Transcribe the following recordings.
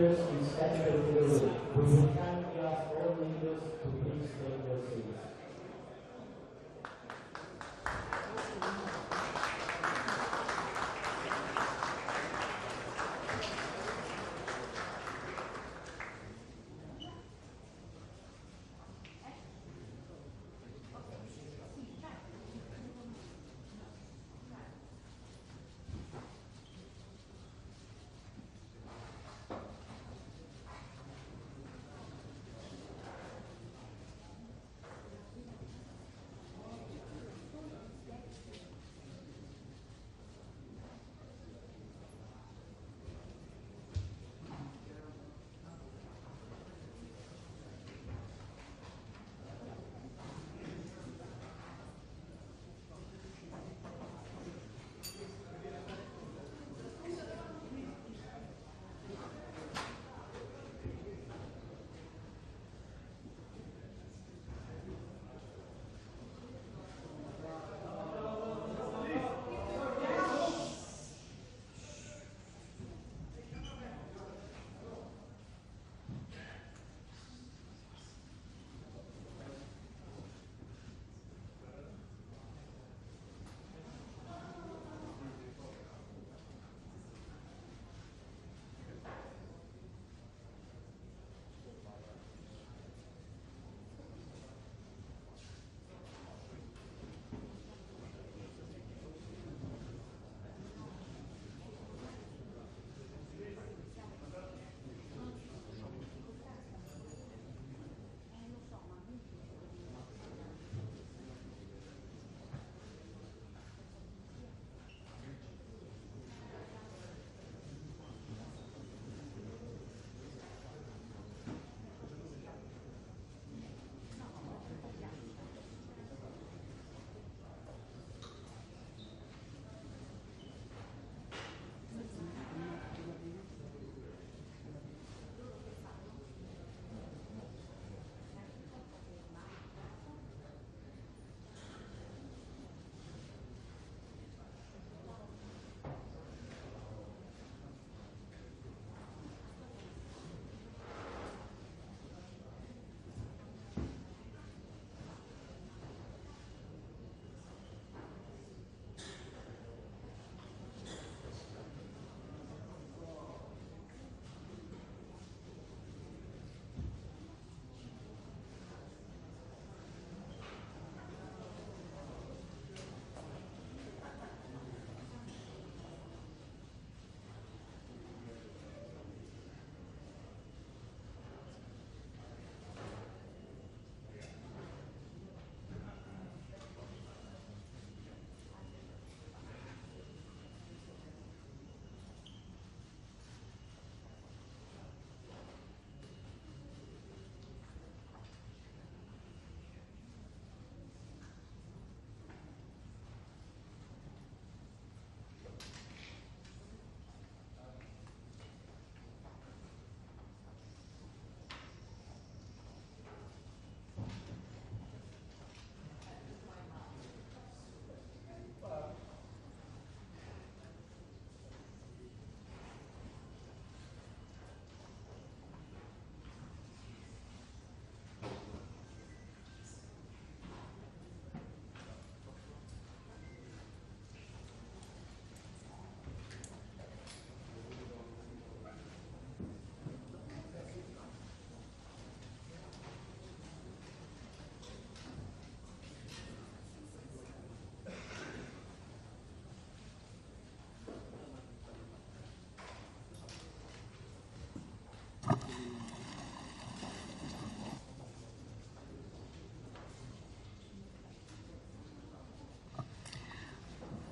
leaders is enter the room. We will kindly ask all leaders to please take their seats.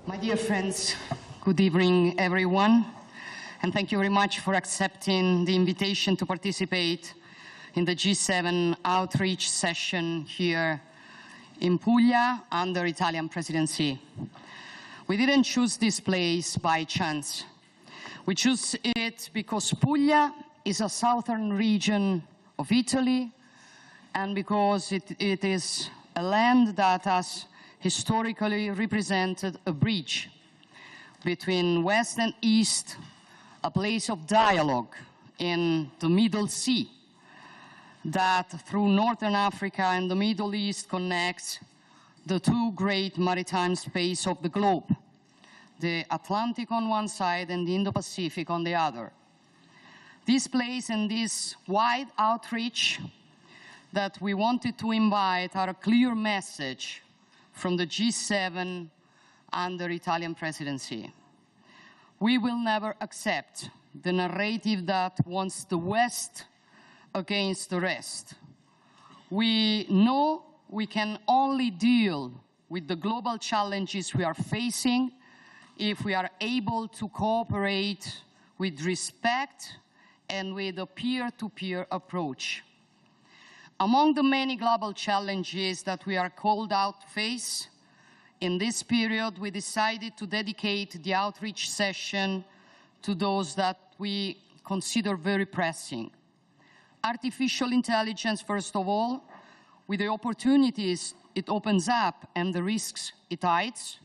My dear friends, good evening, everyone, and thank you very much for accepting the invitation to participate in the G7 outreach session here in Puglia under Italian presidency. We didn't choose this place by chance. We chose it because Puglia is a southern region of Italy and because it is a land that has historically represented a bridge between West and East, a place of dialogue in the Middle Sea that through Northern Africa and the Middle East connects the two great maritime spaces of the globe, the Atlantic on one side and the Indo-Pacific on the other. This place and this wide outreach that we wanted to invite are a clear message from the G7 under Italian presidency. We will never accept the narrative that wants the West against the rest. We know we can only deal with the global challenges we are facing if we are able to cooperate with respect and with a peer-to-peer approach. Among the many global challenges that we are called out to face, in this period we decided to dedicate the outreach session to those that we consider very pressing. Artificial intelligence, first of all, with the opportunities it opens up and the risks it hides.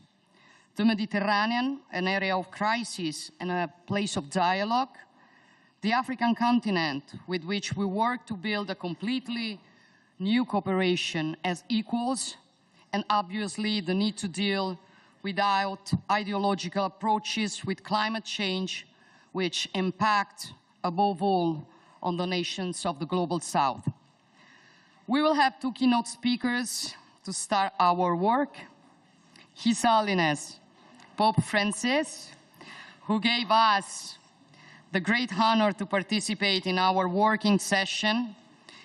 The Mediterranean, an area of crisis and a place of dialogue. The African continent, with which we work to build a completely new cooperation as equals, and obviously the need to deal without ideological approaches with climate change, which impact, above all, on the nations of the global south. We will have two keynote speakers to start our work. His Holiness Pope Francis, who gave us the great honor to participate in our working session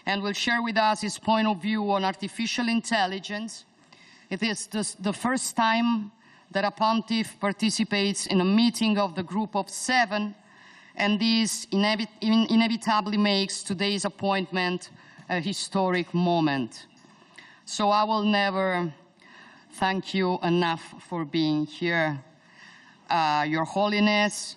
and will share with us his point of view on artificial intelligence. It is the first time that a pontiff participates in a meeting of the Group of Seven, and this inevitably makes today's appointment a historic moment. So I will never thank you enough for being here, Your Holiness.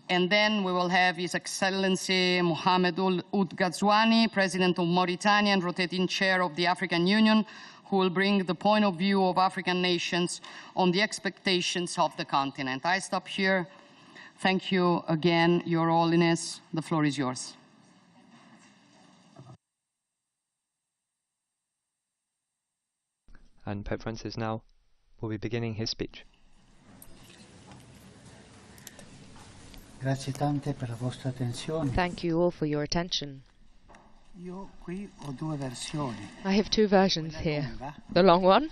And then we will have His Excellency Mohamed Ould Ghazouani, President of Mauritania and rotating chair of the African Union, who will bring the point of view of African nations on the expectations of the continent. I stop here. Thank you again, Your Holiness. The floor is yours. And Pope Francis now will be beginning his speech. Grazie tante per la vostra attenzione. Thank you all for your attention. Io qui ho due versioni. I have two versions Quella here. lunga The long one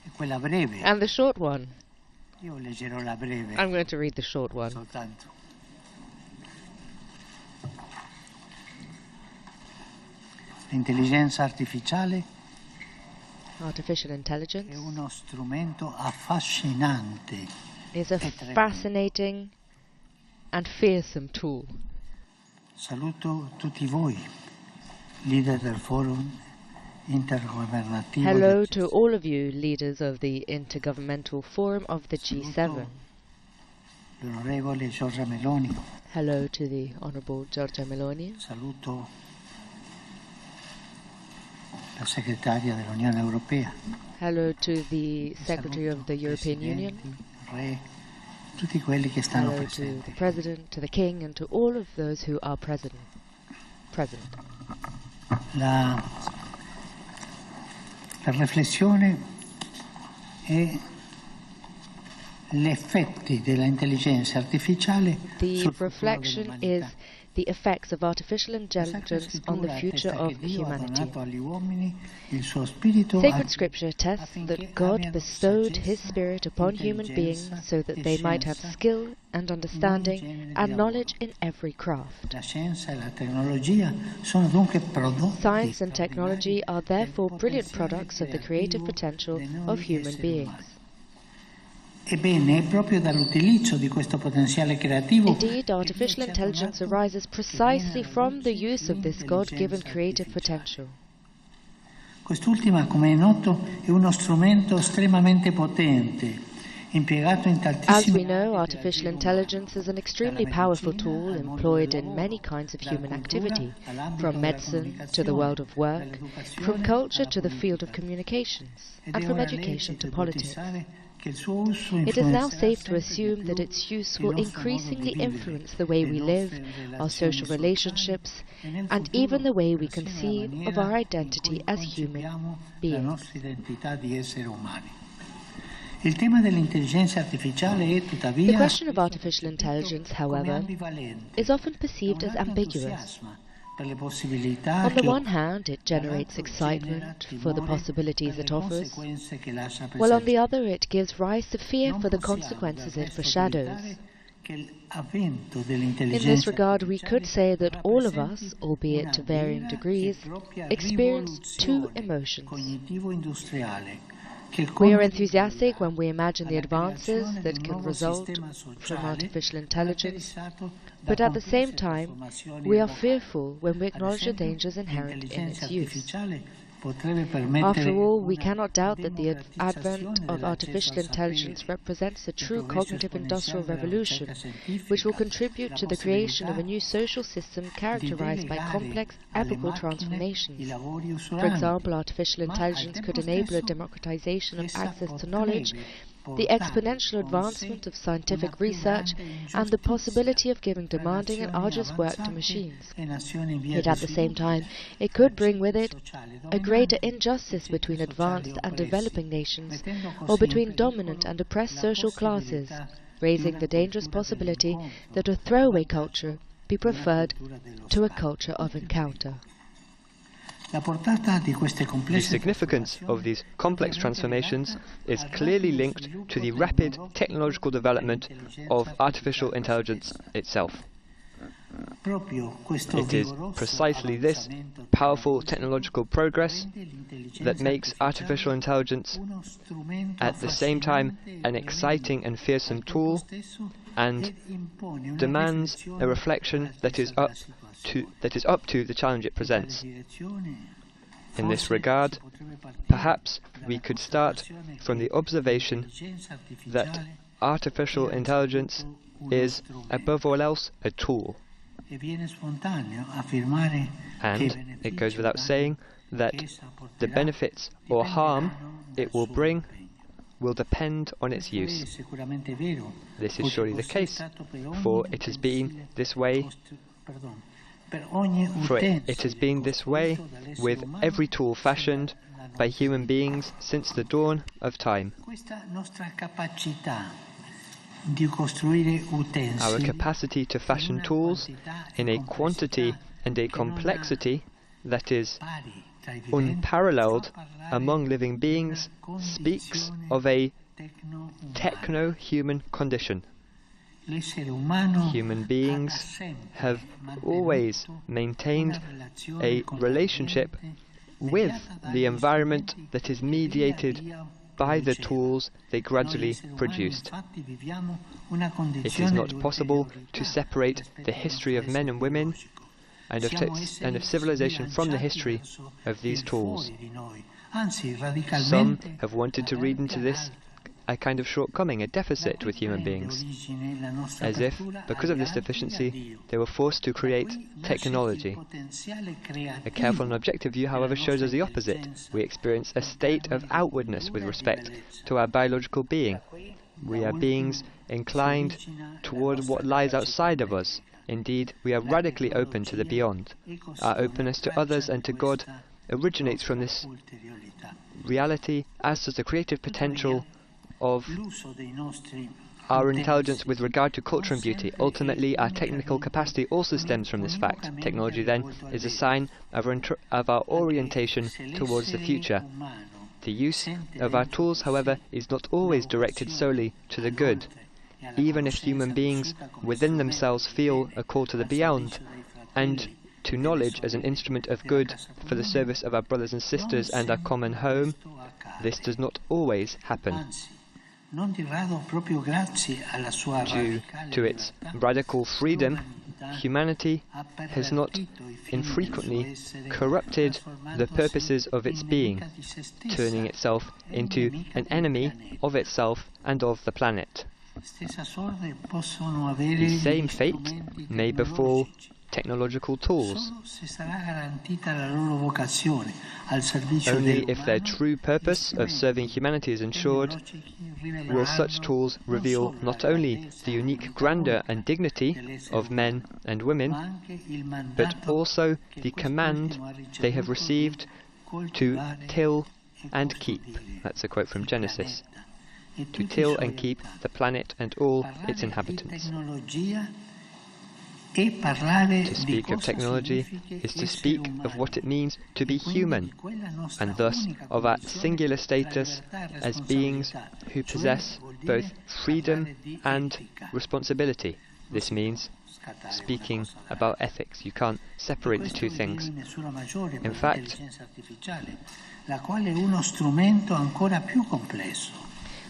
e quella breve. and the short one. Io leggerò la breve I'm going to read the short one. soltanto. L'intelligenza artificiale Artificial è intelligence uno strumento affascinante is a e tremendo. fascinating and fearsome tool. Saluto tutti voi, leader del forum intergovernativo. Hello del to all of you, leaders of the Intergovernmental Forum of the G7. Saluto l'onorevole Giorgia Meloni. Hello to the Honorable Giorgia Meloni. Saluto la segretaria dell'Unione Europea. Hello to the Secretary Saluto of the European Union. presidenti, re, tutti quelli che stanno Hello to the presenti. President, to the King, and to all of those who are present. La riflessione è gli effetti dell'intelligenza artificiale The sul futuro reflection dell'umanità. is the effects of artificial La Sacra intelligence on the Scrittura future attesta of che Dio ha humanity. donato agli uomini il suo spirito Sacred Scripture attests affinché that God abbiano bestowed His saggezza, Spirit upon human beings intelligenza so that e they might have scienza skill and understanding in ogni genere di and lavoro. knowledge in every craft. La scienza e la tecnologia sono dunque prodotti Science and technology straordinari are therefore del brilliant potenziale products of the creative creativo potential dei noi of human esseri beings. umani. Ebbene, è proprio dall'utilizzo di questo potenziale creativo Indeed, che artificial viene intelligence affermato arises che precisely viene alla from the luce use of this God-given l'intelligenza creative artificiale. potential. Quest'ultima, come è noto, è uno strumento estremamente potente, impiegato in As tantissimi we know, ambiti artificial della vita umana, intelligence is an extremely dalla powerful medicina tool al mondo employed del in lavoro, many kinds of dalla human cultura activity, all'ambito from della medicine to the world of work, comunicazione, from culture alla to the field of politica. communications, Ed and è from ora education lecito to politics. ipotizzare It is now safe to assume that its use will increasingly influence the way we live, our social relationships, and even the way we conceive of our identity as human beings. The question of artificial intelligence, however, is often perceived as ambiguous. On the one hand, it generates excitement for the possibilities it offers, while on the other it gives rise to fear for the consequences it foreshadows. In this regard, we could say that all of us, albeit to varying degrees, experience two emotions. We are enthusiastic when we imagine the advances that can result from artificial intelligence, but at the same time, we are fearful when we acknowledge the dangers inherent in its use. After all, we cannot doubt that the advent of artificial intelligence represents a true cognitive industrial revolution, which will contribute to the creation of a new social system characterized by complex, epochal transformations. For example, artificial intelligence could enable a democratization of access to knowledge, the exponential advancement of scientific research, and the possibility of giving demanding and arduous work to machines. Yet at the same time, it could bring with it a greater injustice between advanced and developing nations, or between dominant and oppressed social classes, raising the dangerous possibility that a throwaway culture be preferred to a culture of encounter. The significance of these complex transformations is clearly linked to the rapid technological development of artificial intelligence itself. It is precisely this powerful technological progress that makes artificial intelligence at the same time an exciting and fearsome tool, and demands a reflection that is up to the challenge it presents. In this regard, perhaps we could start from the observation that artificial intelligence is, above all else, a tool. And it goes without saying that the benefits or harm it will bring will depend on its use. This is surely the case, for it has been this way with every tool fashioned by human beings since the dawn of time. Our capacity to fashion tools in a quantity and a complexity that is unparalleled among living beings speaks of a techno-human condition. Human beings have always maintained a relationship with the environment that is mediated by the tools they gradually produced. It is not possible to separate the history of men and women and of civilization from the history of these tools. Some have wanted to read into this a kind of shortcoming, a deficit with human beings, as if, because of this deficiency, they were forced to create technology. A careful and objective view, however, shows us the opposite. We experience a state of outwardness with respect to our biological being. We are beings inclined toward what lies outside of us. Indeed, we are radically open to the beyond. Our openness to others and to God originates from this reality, as does the creative potential of our intelligence with regard to culture and beauty. Ultimately, our technical capacity also stems from this fact. Technology, then, is a sign of our orientation towards the future. The use of our tools, however, is not always directed solely to the good. Even if human beings within themselves feel a call to the beyond and to knowledge as an instrument of good for the service of our brothers and sisters and our common home, this does not always happen. Due to its radical freedom, humanity has not infrequently corrupted the purposes of its being, turning itself into an enemy of itself and of the planet. The same fate may befall technological tools. Only if their true purpose of serving humanity is ensured will such tools reveal not only the unique grandeur and dignity of men and women, but also the command they have received to till and keep. That's a quote from Genesis. To till and keep the planet and all its inhabitants. To speak of technology is to speak of what it means to be human, and thus of our singular status as beings who possess both freedom and responsibility. This means speaking about ethics. You can't separate the two things. In fact,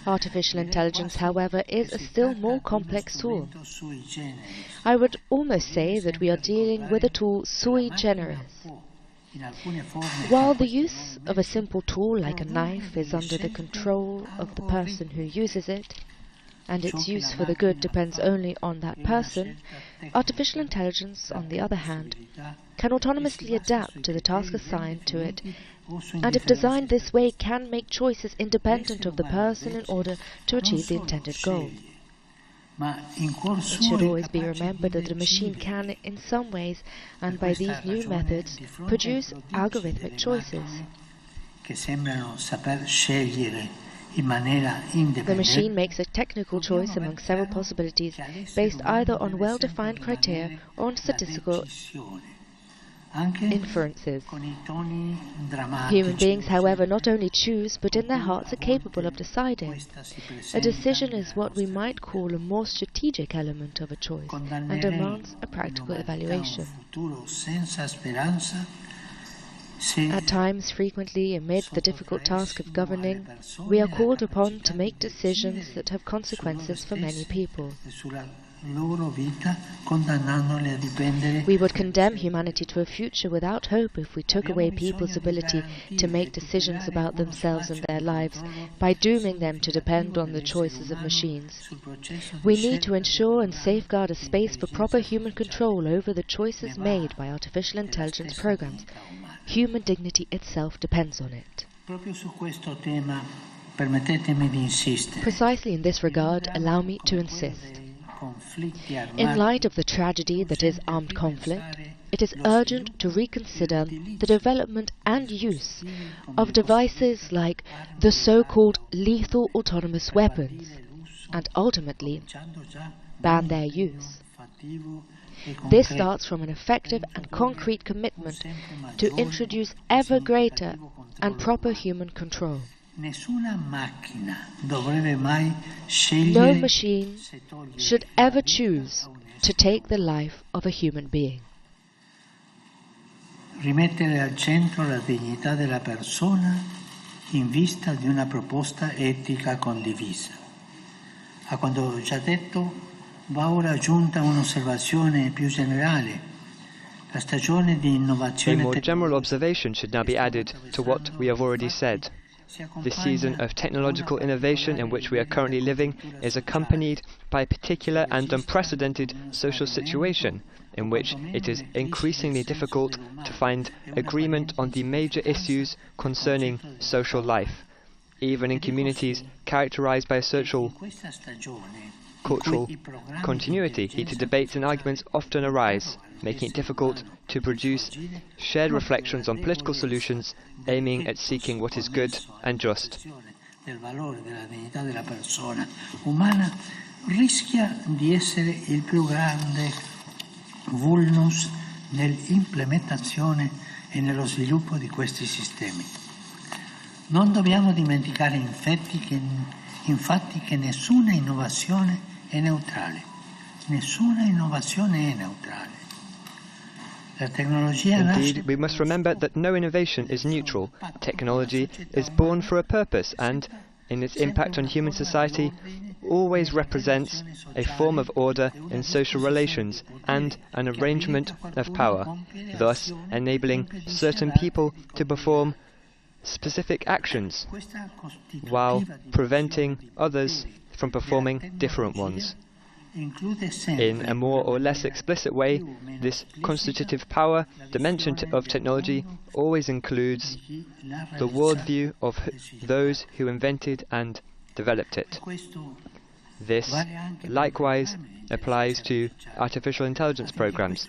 artificial intelligence, however, is a still more complex tool. I would almost say that we are dealing with a tool sui generis. While the use of a simple tool like a knife is under the control of the person who uses it, and its use for the good depends only on that person, artificial intelligence, on the other hand, can autonomously adapt to the task assigned to it, and if designed this way, can make choices independent of the person in order to achieve the intended goal. It should always be remembered that a machine can, in some ways, and by these new methods, produce algorithmic choices. The machine makes a technical choice among several possibilities based either on well-defined criteria or on statistical inferences. Human beings, however, not only choose, but in their hearts are capable of deciding. A decision is what we might call a more strategic element of a choice and demands a practical evaluation. At times, frequently, amid the difficult task of governing, we are called upon to make decisions that have consequences for many people. We would condemn humanity to a future without hope if we took away people's ability to make decisions about themselves and their lives by dooming them to depend on the choices of machines. We need to ensure and safeguard a space for proper human control over the choices made by artificial intelligence programs. Human dignity itself depends on it. Precisely in this regard, allow me to insist. In light of the tragedy that is armed conflict, it is urgent to reconsider the development and use of devices like the so-called lethal autonomous weapons, and ultimately ban their use. This starts from an effective and concrete commitment to introduce ever greater and proper human control. No machine should ever choose to take the life of a human being. Rimettere al centro la dignità della persona in vista di una proposta etica condivisa. A quanto ho già detto, va ora aggiunta un'osservazione più generale. La stagione di innovazione. A more general observation should now be added to what we have already said. The season of technological innovation in which we are currently living is accompanied by a particular and unprecedented social situation in which it is increasingly difficult to find agreement on the major issues concerning social life, even in communities characterized by a social cultural continuity. Heated debates and arguments often arise, making it difficult to produce shared reflections on political solutions aiming at seeking what is good and just. Rischia di essere il più grande vulnus nell'implementazione e nello sviluppo di questi sistemi. Non dobbiamo dimenticare infatti che nessuna innovazione è neutrale. Nessuna innovazione è neutrale. Indeed, we must remember that no innovation is neutral. Technology is born for a purpose and, in its impact on human society, always represents a form of order in social relations and an arrangement of power, thus enabling certain people to perform specific actions, while preventing others from performing different ones. In a more or less explicit way, this constitutive power dimension of technology always includes the worldview of those who invented and developed it. This likewise applies to artificial intelligence programs.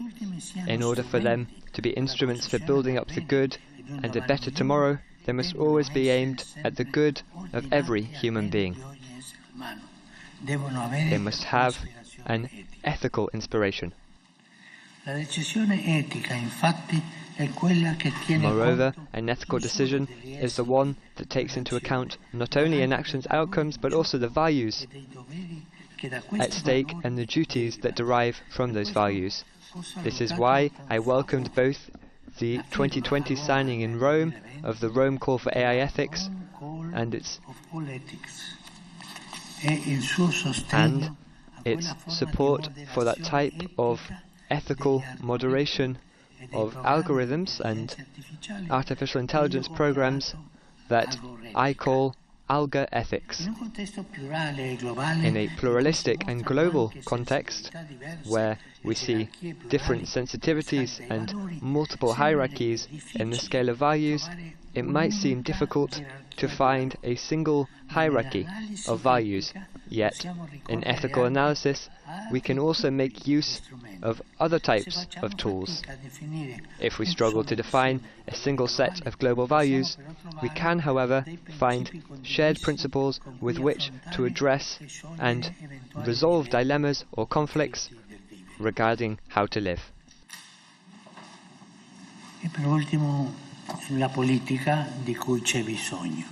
In order for them to be instruments for building up the good and a better tomorrow, they must always be aimed at the good of every human being. They must have an ethical inspiration. Moreover, an ethical decision is the one that takes into account not only an action's outcomes but also the values at stake and the duties that derive from those values. This is why I welcomed both the 2020 signing in Rome of the Rome Call for AI Ethics and its support for that type of ethical moderation of algorithms and artificial intelligence programs that I call alga ethics. In a pluralistic and global context, where we see different sensitivities and multiple hierarchies in the scale of values, it might seem difficult to find a single hierarchy of values. Yet, in ethical analysis, we can also make use of other types of tools. If we struggle to define a single set of global values, we can, however, find shared principles with which to address and resolve dilemmas or conflicts regarding how to live. E per ultimo, la politica di cui c'è bisogno.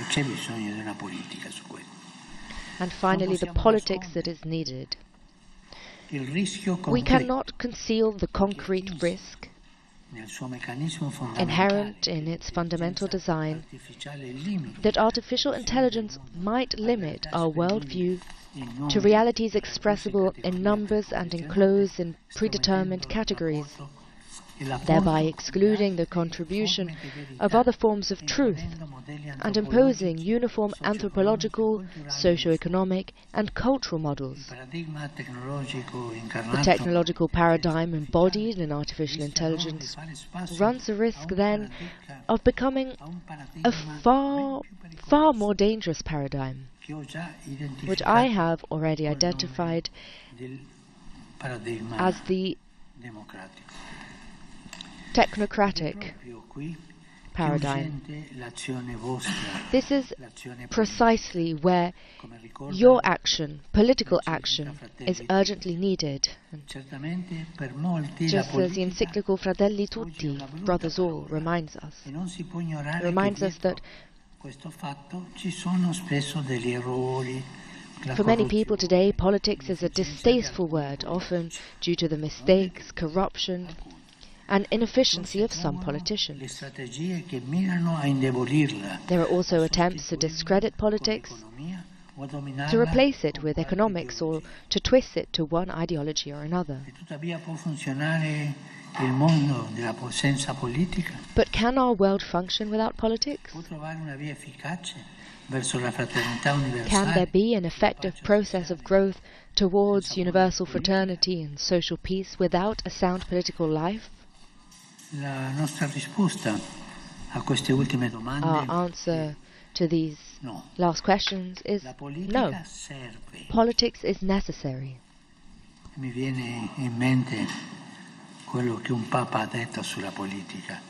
C'è bisogno di una politica su questo. And finally, the politics that is needed. We cannot conceal the concrete risk inherent in its fundamental design that artificial intelligence might limit our worldview to realities expressible in numbers and enclosed in predetermined categories, thereby excluding the contribution of other forms of truth and imposing uniform anthropological, socio-economic and cultural models. The technological paradigm embodied in artificial intelligence runs the risk then of becoming a far more dangerous paradigm, which I have already identified as the technocratic paradigm. This is precisely where your action, political action, is urgently needed. Just as the encyclical Fratelli Tutti, Brothers All, reminds us that for many people today, politics is a distasteful word, often due to the mistakes, corruption, and inefficiency of some politicians. There are also attempts to discredit politics, to replace it with economics, or to twist it to one ideology or another. But can our world function without politics? Can there be an effective process of growth towards universal fraternity and social peace without a sound political life? Our answer to these last questions is no. Politics is necessary. Mi viene in mente quello che un papa ha detto sulla politica.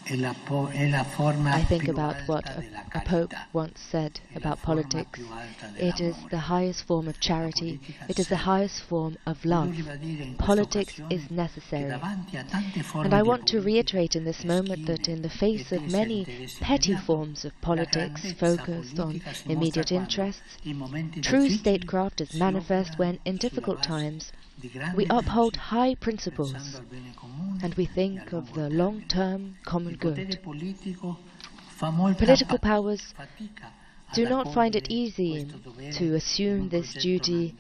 I think about what a pope once said about politics. It is the highest form of charity. It is the highest form of love. Politics is necessary. And I want to reiterate in this moment that in the face of many petty forms of politics focused on immediate interests, true statecraft is manifest when, in difficult times, we uphold high principles and we think of the long-term common good. Political powers do not find it easy to assume this duty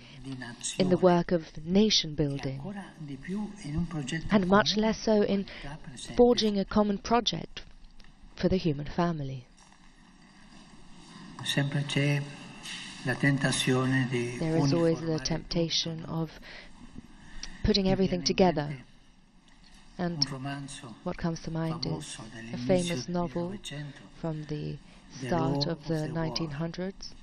in the work of nation building, and much less so in forging a common project for the human family. There is always the temptation of putting everything together. And what comes to mind is a famous novel from the start of the 1900s,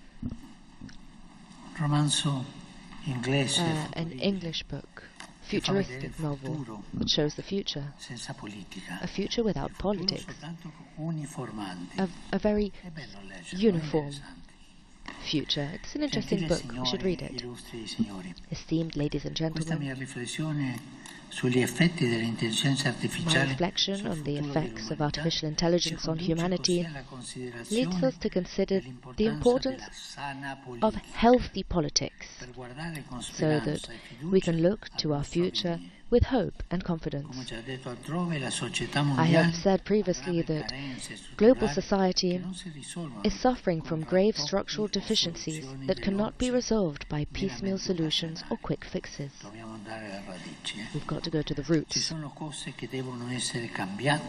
an English book, futuristic novel that shows the future, a future without politics, a very uniform future. It's an interesting book. You should read it. Esteemed ladies and gentlemen, my reflection on the effects of artificial intelligence on humanity leads us to consider the importance of healthy politics, so that we can look to our future with hope and confidence. I have said previously that global society is suffering from grave structural deficiencies that cannot be resolved by piecemeal solutions or quick fixes. We've got to go to the roots.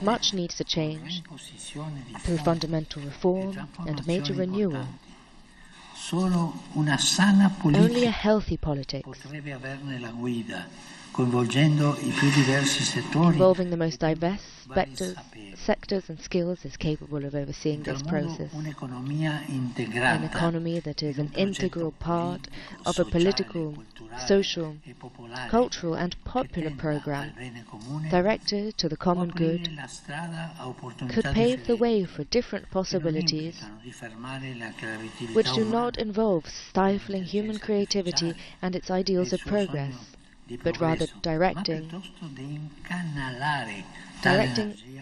Much needs to change through fundamental reform and major renewal. Only a healthy politics, involving the most diverse sectors and skills, is capable of overseeing this process. An economy that is an integral part of a political, social, cultural and popular program directed to the common good could pave the way for different possibilities which do not involve stifling human creativity and its ideals of progress, but rather directing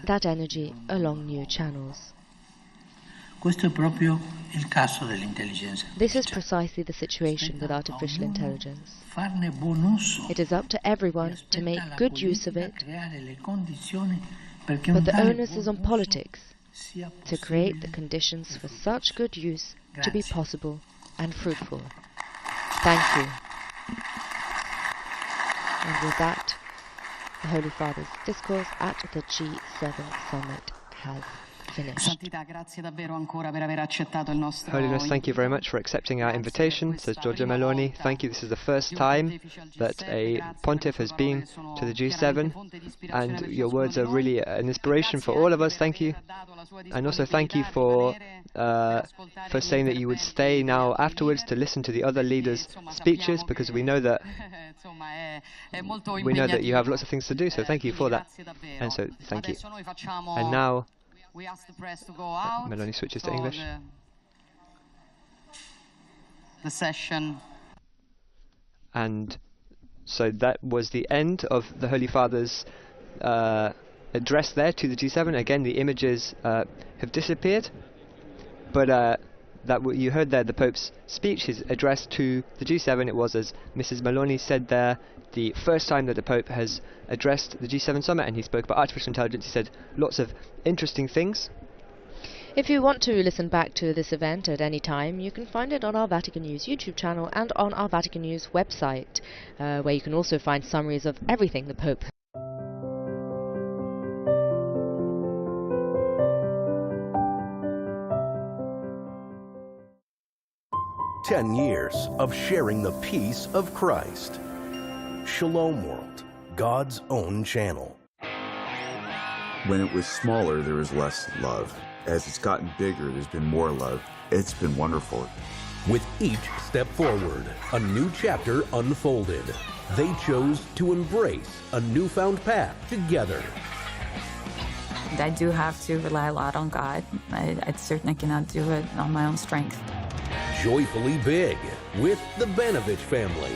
that energy along new channels. This is precisely the situation with artificial intelligence. It is up to everyone to make good use of it, but the onus is on politics to create the conditions for such good use to be possible and fruitful. Thank you. And with that, the Holy Father's discourse at the G7 summit has finished. Holiness, thank you very much for accepting our invitation, says Giorgio Meloni. Thank you. This is the first time that a pontiff has been to the G7, and your words are really an inspiration for all of us. Thank you. And also thank you for saying that you would stay now afterwards to listen to the other leaders' speeches, because we know that you have lots of things to do, so thank you for that. And so thank you. And now we ask the press to go out. Meloni switches to English. The session. And so that was the end of the Holy Father's address there to the G7. Again, the images have disappeared, but you heard there the Pope's speech, his address to the G7. It was, as Mrs. Meloni said there, the first time that the Pope has addressed the G7 summit, and he spoke about artificial intelligence. He said lots of interesting things. If you want to listen back to this event at any time, you can find it on our Vatican News YouTube channel and on our Vatican News website, where you can also find summaries of everything the Pope 10 years of sharing the peace of Christ. Shalom World, God's own channel. When it was smaller, there was less love. As it's gotten bigger, there's been more love. It's been wonderful. With each step forward, a new chapter unfolded. They chose to embrace a newfound path together. I do have to rely a lot on God. I certainly cannot do it on my own strength. Joyfully Big with the Benovich family.